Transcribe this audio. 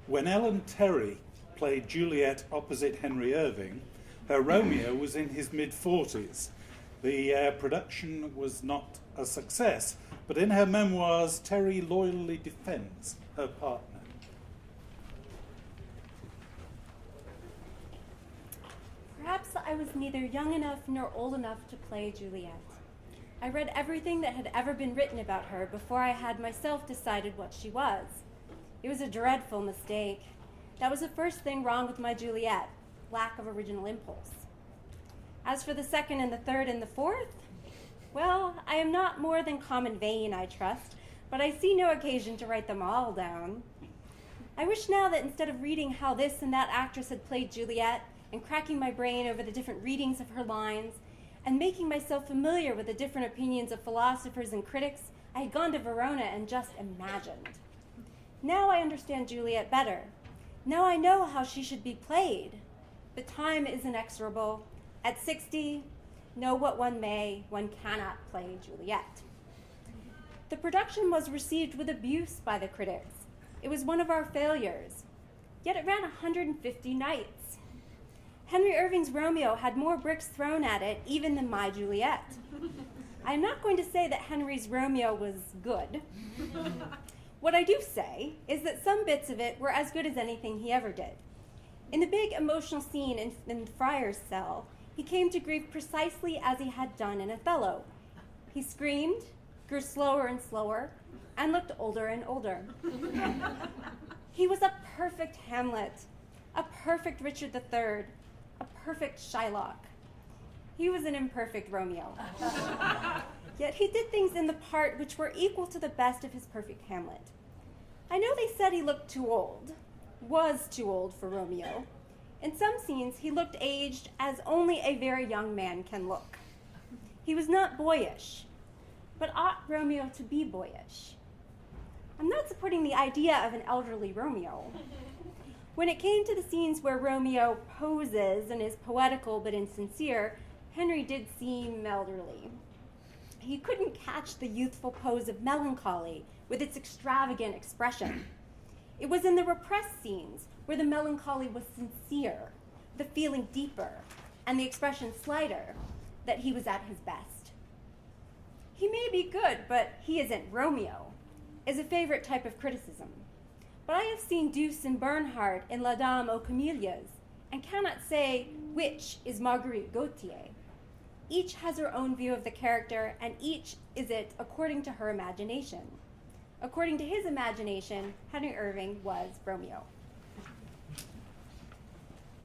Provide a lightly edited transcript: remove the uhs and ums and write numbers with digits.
When Ellen Terry played Juliet opposite Henry Irving, her Romeo was in his mid-40s. The production was not a success, but in her memoirs, Terry loyally defends her partner. Perhaps I was neither young enough nor old enough to play Juliet. I read everything that had ever been written about her before I had myself decided what she was. It was a dreadful mistake. That was the first thing wrong with my Juliet, lack of original impulse. As for the second and the third and the fourth, well, I am not more than common vain, I trust, but I see no occasion to write them all down. I wish now that instead of reading how this and that actress had played Juliet and cracking my brain over the different readings of her lines and making myself familiar with the different opinions of philosophers and critics, I had gone to Verona and just imagined. Now I understand Juliet better. Now I know how she should be played. But time is inexorable. At 60, know what one may, one cannot play Juliet. The production was received with abuse by the critics. It was one of our failures. Yet it ran 150 nights. Henry Irving's Romeo had more bricks thrown at it even than my Juliet. I'm not going to say that Henry's Romeo was good. What I do say is that some bits of it were as good as anything he ever did. In the big emotional scene in the friar's cell, he came to grief precisely as he had done in Othello. He screamed, grew slower and slower, and looked older and older. He was a perfect Hamlet, a perfect Richard III, a perfect Shylock. He was an imperfect Romeo. Yet he did things in the part which were equal to the best of his perfect Hamlet. I know they said he looked too old, was too old for Romeo. In some scenes, he looked aged as only a very young man can look. He was not boyish, but ought Romeo to be boyish? I'm not supporting the idea of an elderly Romeo. When it came to the scenes where Romeo poses and is poetical but insincere, Henry did seem elderly. He couldn't catch the youthful pose of melancholy with its extravagant expression. It was in the repressed scenes where the melancholy was sincere, the feeling deeper, and the expression slighter, that he was at his best. He may be good, but he isn't Romeo, is a favorite type of criticism. But I have seen Douce and Bernhardt in La Dame aux Camélias, and cannot say which is Marguerite Gautier. Each has her own view of the character, and each is it according to her imagination. According to his imagination, Henry Irving was Romeo.